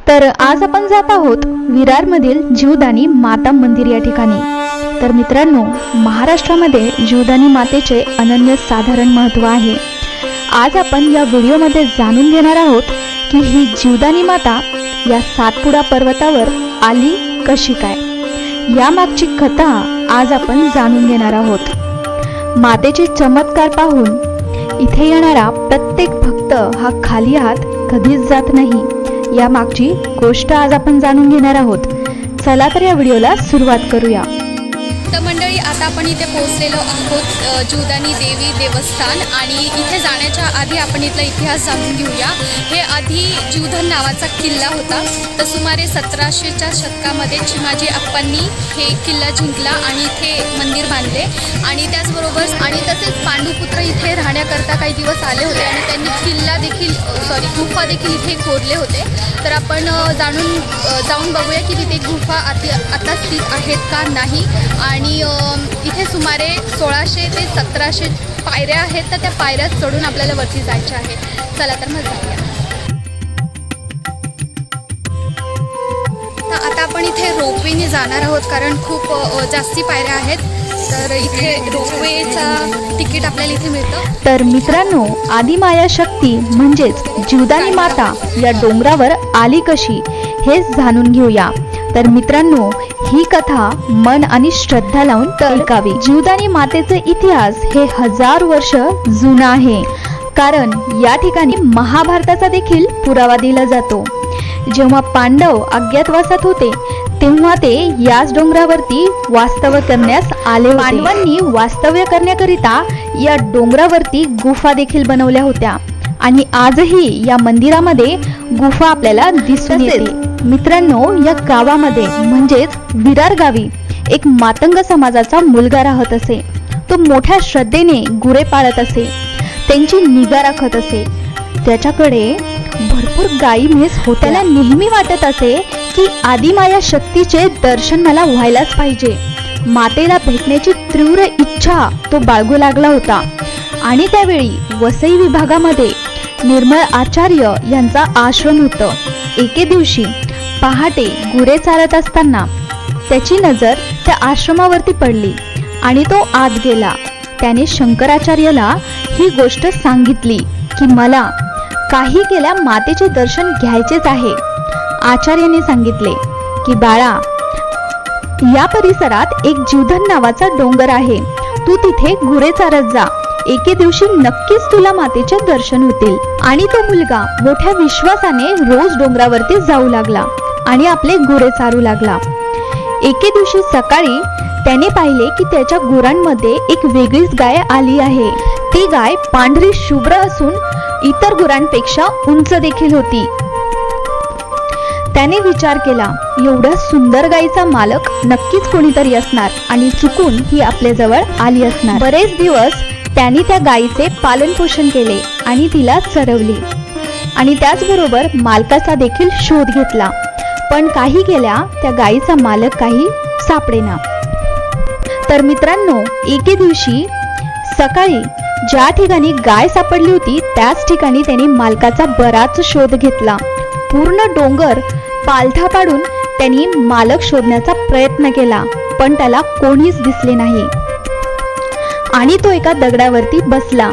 तर आज आपण जात आहोत विरारमधील जीवदानी माता मंदिर या ठिकाणी। तर मित्रांनो, महाराष्ट्रामध्ये जीवदानी मातेचे अनन्य साधारण महत्त्व आहे। आज आपण या व्हिडिओमध्ये जाणून घेणार आहोत की ही जीवदानी माता या सातपुडा पर्वतावर आली कशी काय, या मागची कथा आज आपण जाणून घेणार आहोत। मातेचे चमत्कार पाहून इथे येणारा प्रत्येक भक्त हा खाली हात कधीच जात नाही, या मागची गोष्ट आज आपण जाणून घेणार आहोत। चला तर या व्हिडिओला सुरुवात करूया। तर मंडळी, आता आपण इथे पोहोचलेलो आहोत जीवदानी देवी देवस्थान, आणि इथे जाण्याच्या आधी आपण इथला इतिहास जाणून घेऊया। हे आधी जीवधन नावाचा किल्ला होता। तर सुमारे 1700च्या शतकामध्ये चिमाजी अप्पांनी हे किल्ला जिंकला आणि इथे मंदिर बांधले, आणि त्याचबरोबर तसेच पांडुपुत्र इथे राहण्याकरता काही दिवस आले होते आणि त्यांनी गुफा देखील इथे खोदले होते। तर आपण जाऊन बघूया की तिथे गुफा आता स्थित आहेत का नाही। आणि इथे सुमारे 1600 ते 1700 पायऱ्या आहेत, तर त्या पायऱ्या चढून आपल्याला वरती जायच्या आहे। चला तर मग जाऊया। तर आता आपण इथे रोपवेने जाणार आहोत, कारण खूप जास्ती पायऱ्या आहेत। तर इथे रोपवेचा तिकीट आपल्याला इथे मिळतं। तर मित्रांनो, आदिमाया शक्ती म्हणजेच जीवदानी माता या डोंगरावर आली कशी हे जाणून घेऊया। तर मित्रांनो, ही कथा मन आणि श्रद्धा लावून ऐकावी। जीवदानी मातेचे इतिहास हे 1000 वर्ष जुना आहे, कारण या ठिकाणी महाभारताचा देखील पुरावा दिला जातो। जेव्हा पांडव अज्ञातवासात होते तेव्हा ते याच डोंगरावरती वास्तव्य करण्यास आले होते। पांडवांनी वास्तव्य करण्याकरिता या डोंगरावरती गुफा देखील बनवल्या होत्या, आणि आजही या मंदिरामध्ये गुफा आपल्याला दिसून येते। मित्रांनो, या गावामध्ये म्हणजेच विरार गावी एक मातंग समाजाचा मुलगा राहत असे। तो मोठ्या श्रद्धेने गुरे पाळत असे, त्यांची निगा राखत असे। त्याच्याकडे भरपूर गायी म्हैस होत्या। त्याला नेहमी वाटत असे की आदिमाया शक्तीचे दर्शन मला व्हायलाच पाहिजे। मातेला भेटण्याची तीव्र इच्छा तो बाळगू लागला होता। आणि त्यावेळी वसई विभागामध्ये निर्मळ आचार्य यांचा आश्रम होता। एके दिवशी पहाटे गुरे चालत असताना त्याची नजर त्या आश्रमावरती पडली आणि तो आत गेला। त्याने शंकराचार्याला ही गोष्ट सांगितली की मला काही केल्या मातेचे दर्शन घ्यायचेच आहे। आचार्याने सांगितले की बाळा, या परिसरात एक जीवधन नावाचा डोंगर आहे, तू तिथे गुरे चारत जा। एके दिवशी नक्कीच तुला मातेचे दर्शन होतील। आणि तो मुलगा मोठ्या विश्वासाने रोज डोंगरावरती जाऊ लागला आणि आपले गुरे चारू लागला। एके दिवशी सकाळी त्याने पाहिले की त्याच्या गुरांमध्ये एक वेगळीच गाय आली आहे। ती गाय पांढरी शुभ्र असून इतर गुरांपेक्षा उंच देखील होती। त्याने विचार केला, एवढ्या सुंदर गायीचा मालक नक्कीच कोणीतरी असणार आणि चुकून ही आपल्या जवळ आली असणार। बरेच दिवस त्यांनी त्या गायीचे पालन पोषण केले आणि तिला चरवले, आणि त्याचबरोबर मालकाचा देखील शोध घेतला। पण काही केल्या त्या गायीचा मालक काही सापडेना। तर मित्रांनो, एके दिवशी सकाळी ज्या ठिकाणी गाय सापडली होती त्याच ठिकाणी त्यांनी मालकाचा बराच शोध घेतला। पूर्ण डोंगर पालथा पाडून त्यांनी मालक शोधण्याचा प्रयत्न केला, पण त्याला कोणीच दिसले नाही। आणि तो एका दगडावरती बसला।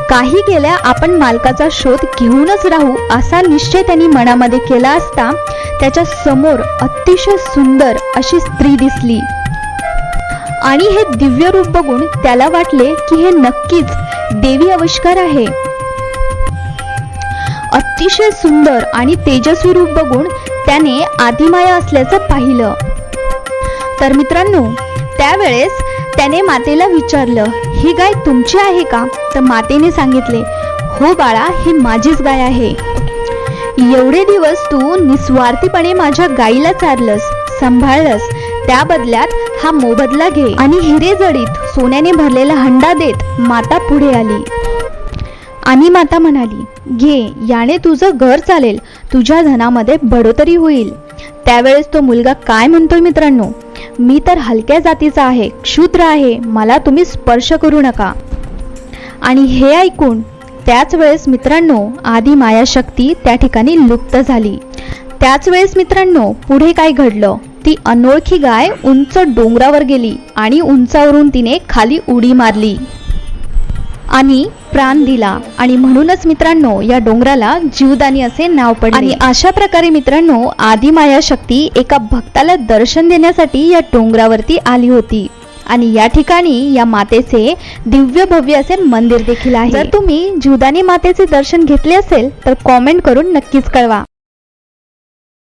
काही केल्या आपण मालकाचा शोध घेऊनच राहू असा निश्चय त्यांनी मनामध्ये केला असता त्याच्या समोर अतिशय सुंदर अशी स्त्री दिसली। आणि हे दिव्य रूप बघून त्याला वाटले की हे नक्कीच देवी अविष्कार आहे। अतिशय सुंदर आणि तेजस्वी रूप बघून त्याने आदिमाया असल्याचं पाहिलं। तर मित्रांनो, त्यावेळेस त्याने मातेला विचारलं, ही गाय तुमची आहे का? तर मातेने सांगितले, हो बाळा, ही माझीच गाय आहे। एवढे दिवस तू निस्वार्थीपणे माझ्या गायीला चारलंस, सांभाळलंस, त्या बदल्यात हा मोबदला घे। आणि हिरे जडीत सोन्याने भरलेला हंडा देत माता पुढे आली आणि माता म्हणाली, घे, याने तुझं घर चालेल, तुझ्या धनामध्ये बढोतरी होईल। त्यावेळेस तो मुलगा काय म्हणतोय मित्रांनो, मी तर हलक्या जातीचा आहे, क्षुद्र आहे, मला तुम्ही स्पर्श करू नका। आणि हे ऐकून त्याच वेळेस मित्रांनो, आदिमाया शक्ती त्या ठिकाणी लुप्त झाली। त्याच वेळेस मित्रांनो पुढे काय घडलं, ती अनोळखी गाय उंच डोंगरावर गेली आणि उंचावरून तिने खाली उडी मारली आणि प्राण दिला. आणि म्हणूनच मित्रांनो या डोंगराला जीवदानी असे नाव पडले. आणि अशा प्रकारे मित्रांनो आदिमाया शक्ती एका भक्ताला दर्शन देण्यासाठी या डोंगरावरती आली होती. आणि या ठिकाणी या मातेचे दिव्य भव्य असे मंदिर देखील आहे. जर तुम्ही जीवदानी मातेचे दर्शन घेतले असेल तर कॉमेंट करून नक्कीच कळवा.